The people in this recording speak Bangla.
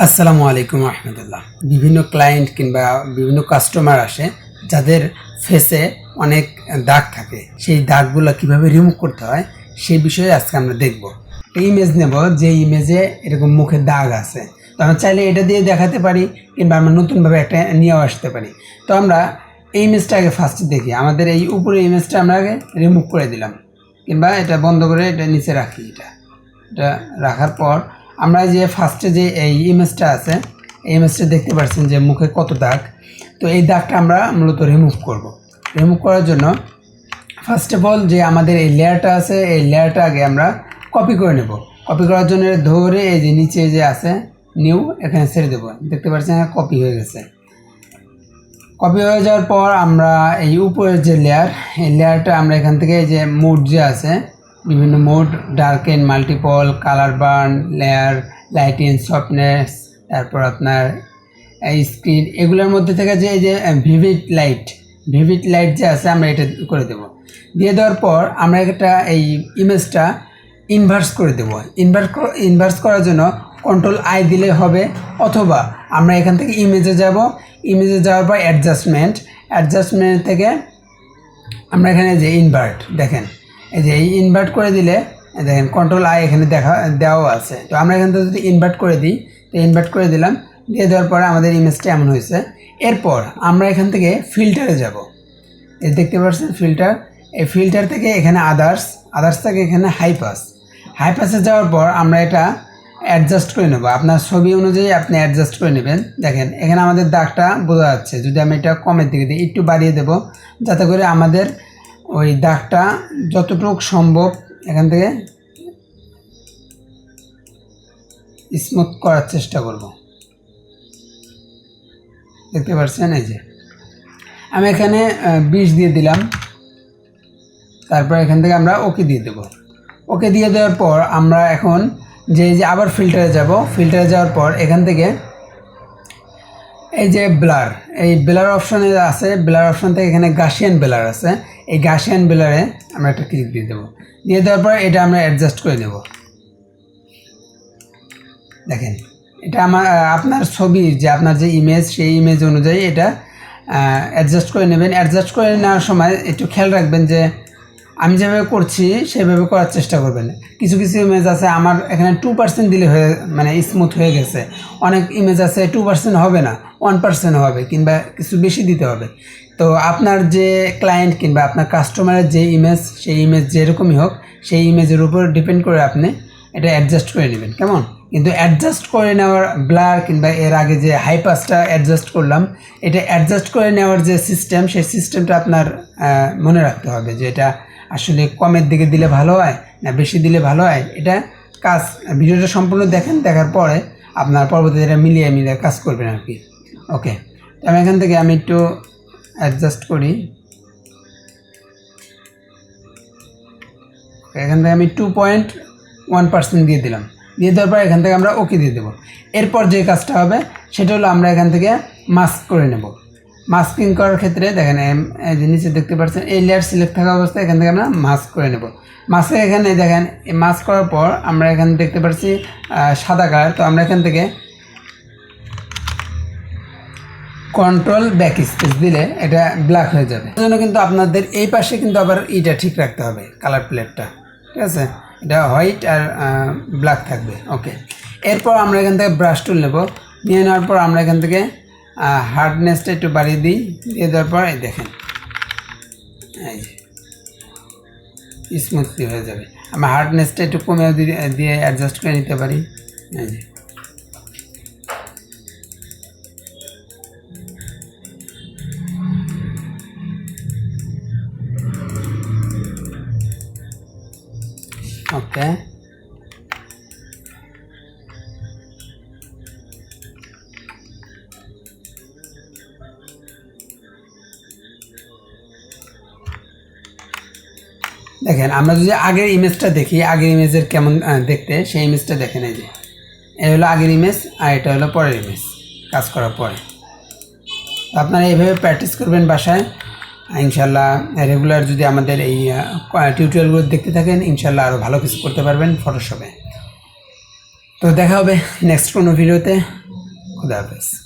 আসসালামু আলাইকুম রহমতুল্লাহ। বিভিন্ন ক্লায়েন্ট কিংবা বিভিন্ন কাস্টমার আসে যাদের ফেসে অনেক দাগ থাকে, সেই দাগগুলো কিভাবে রিমুভ করতে হয় সেই বিষয়ে আজকে আমরা দেখব। একটা ইমেজ নেব, যে ইমেজে এরকম মুখে দাগ আছে, তো আমরা চাইলে এটা দিয়ে দেখাতে পারি কিংবা আমরা নতুনভাবে একটা নিয়েও আসতে পারি। তো আমরা এই ইমেজটা আগে ফার্স্টে দেখি। আমাদের এই উপরে ইমেজটা আমরা আগে রিমুভ করে দিলাম, কিংবা এটা বন্ধ করে এটা নিচে রাখি। এটা রাখার পর আমরা যে ফার্স্টে যে এই ইমেজটা আছে, এই ইমেজটা দেখতে পাচ্ছেন যে মুখে কত দাগ। তো এই দাগটা আমরা মূলত রিমুভ করব। রিমুভ করার জন্য ফার্স্ট অফ অল যে আমাদের এই লেয়ারটা আছে, এই লেয়ারটা আগে আমরা কপি করে নেব। কপি করার জন্য ধরে এই যে নিচে যে আছে নিউ, এখানে ছেড়ে দেবো। দেখতে পাচ্ছেন কপি হয়ে গেছে। কপি হয়ে যাওয়ার পর আমরা এই উপরের যে লেয়ার, এই লেয়ারটা আমরা এখান থেকে এই যে মোড যে আছে, বিভিন্ন mode, darken, multiple, colour burn, layer, lighting, softness, তারপর আপনার এই স্ক্রিন, এগুলোর মধ্যে থেকে যে এই যে ভিভিড লাইট যে আছে, আমরা এটা করে দেব। দিয়ে দেওয়ার পর আমরা একটা এই ইমেজটা ইনভার্স করে দেব। ইনভার্স করার জন্য কন্ট্রোল আই দিলে হবে, অথবা আমরা এখান থেকে ইমেজে যাওয়ার পর অ্যাডজাস্টমেন্ট থেকে আমরা এখানে যে ইনভার্ট, দেখেন এই যে এই ইনভার্ট করে দিলে দেখেন কন্ট্রোল আই এখানে দেওয়া আছে। তো আমরা এখান থেকে যদি ইনভার্ট করে দিই, তো ইনভার্ট করে দিলাম। দিয়ে দেওয়ার পরে আমাদের ইমেজটা এমন হয়েছে। এরপর আমরা এখান থেকে ফিল্টারে যাব। এই দেখতে পাচ্ছেন ফিল্টার, এই ফিল্টার থেকে এখানে আদার্স থেকে এখানে হাইপাসে যাওয়ার পর আমরা এটা অ্যাডজাস্ট করে নেব। আপনার ছবি অনুযায়ী আপনি অ্যাডজাস্ট করে নেবেন। দেখেন এখানে আমাদের দাগটা বোঝা যাচ্ছে। যদি আমি এটা কমের দিকে দিই, একটু বাড়িয়ে দেব, যাতে করে আমাদের ওই দাগটা যতটুকু সম্ভব এখান থেকে স্মুথ করার চেষ্টা করব। দেখতে পাচ্ছেন এই যে আমি এখানে 20 দিয়ে দিলাম। তারপর এখান থেকে আমরা ওকে দিয়ে দেব। ওকে দিয়ে দেওয়ার পর আমরা এখন যে আবার ফিল্টারে যাব। ফিল্টারে যাওয়ার পর এখান থেকে এই যে ব্লার অপশনে আছে, ব্লার অপশন থেকে এখানে গাশিয়ান ব্লার আছে। এই গাশিয়ান ব্লারে আমরা একটা ক্লিক দিয়ে দেবো। দিয়ে দেওয়ার পর এটা আমরা অ্যাডজাস্ট করে নেব। দেখেন এটা আপনার ছবির যে আপনার যে ইমেজ, সেই ইমেজ অনুযায়ী এটা অ্যাডজাস্ট করে নেবেন। অ্যাডজাস্ট করে নেওয়ার সময় একটু খেয়াল রাখবেন যে আমি যেভাবে করছি সেভাবে করার চেষ্টা করবেন। কিছু ইমেজ আছে আমার এখানে 2% দিলে মানে স্মুথ হয়ে গেছে। অনেক ইমেজ আছে 2% হবে না, 1% হবে, কিংবা কিছু বেশি দিতে হবে। তো আপনার যে ক্লায়েন্ট কিংবা আপনার কাস্টমারের যে ইমেজ, সেই ইমেজ যেরকমই হোক, সেই ইমেজের উপর ডিপেন্ড করে আপনি এটা অ্যাডজাস্ট করে নেবেন। কেমন? কিন্তু অ্যাডজাস্ট করে নেওয়ার ব্লার কিংবা এর আগে যে হাইপাসটা অ্যাডজাস্ট করলাম, এটা অ্যাডজাস্ট করে নেওয়ার যে সিস্টেম, সেই সিস্টেমটা আপনার মনে রাখতে হবে যে এটা আসলে কমের দিকে দিলে ভালো হয় না বেশি দিলে ভালো হয়। এটা ভিডিওটা সম্পূর্ণ দেখেন, দেখার পরে আপনার পরবর্তীতে এটা মিলিয়ে কাজ করবেন আর কি। ওকে, তো আমি এখান থেকে একটু অ্যাডজাস্ট করি। এখান থেকে আমি 2.1% দিয়ে দিলাম। দিয়ে দেওয়ার পর এখান থেকে আমরা ওকে দিয়ে দেবো। এরপর যে কাজটা হবে সেটা হলো আমরা এখান থেকে মাস্ক করে নেব। মাস্কিং করার ক্ষেত্রে দেখেন এই যে নিচে দেখতে পাচ্ছেন এই লেয়ার সিলেক্ট থাকা অবস্থায় এখান থেকে আমরা মাস্ক করে নেব। মাস্কে এখানে দেখেন এই মাস্ক করার পর আমরা এখানে দেখতে পাচ্ছি সাদা কালার। তো আমরা এখান থেকে কন্ট্রোল ব্যাক স্পেস দিলে এটা ব্ল্যাক হয়ে যাবে। এই জন্য কিন্তু আপনাদের এই পাশে কিন্তু আবার এটা ঠিক রাখতে হবে, কালার প্লেটটা, ঠিক আছে? এটা হোয়াইট আর ব্ল্যাক থাকবে। ওকে, এরপর আমরা এখান থেকে ব্রাশ টুল নেব। নিয়ে নেওয়ার পর আমরা এখান থেকে হার্ডনেসটা একটু বাড়িয়ে দিই। দিয়ে দেওয়ার পর এই দেখেন এই যে স্মুথলি হয়ে যাবে। আমরা হার্ডনেসটা একটু কমেও দিয়ে অ্যাডজাস্ট করে নিতে পারি। এই যে ওকে, দেখেন আমরা যদি আগের ইমেজটা দেখি, আগের ইমেজের কেমন দেখতে, সেই ইমেজটা দেখেন। এই যে এই হলো আগের ইমেজ আর এটা হলো পরের ইমেজ কাজ করার পরে। আপনারা এইভাবে প্র্যাকটিস করবেন বাসায়, ইনশাল্লাহ। রেগুলার যদি আমাদের এই টিউটোরিয়ালগুলো দেখতে থাকেন, ইনশাল্লাহ আরও ভালো কিছু করতে পারবেন ফটোশপে। তো দেখা হবে নেক্সট কোনো ভিডিওতে। খুদা হাফেজ।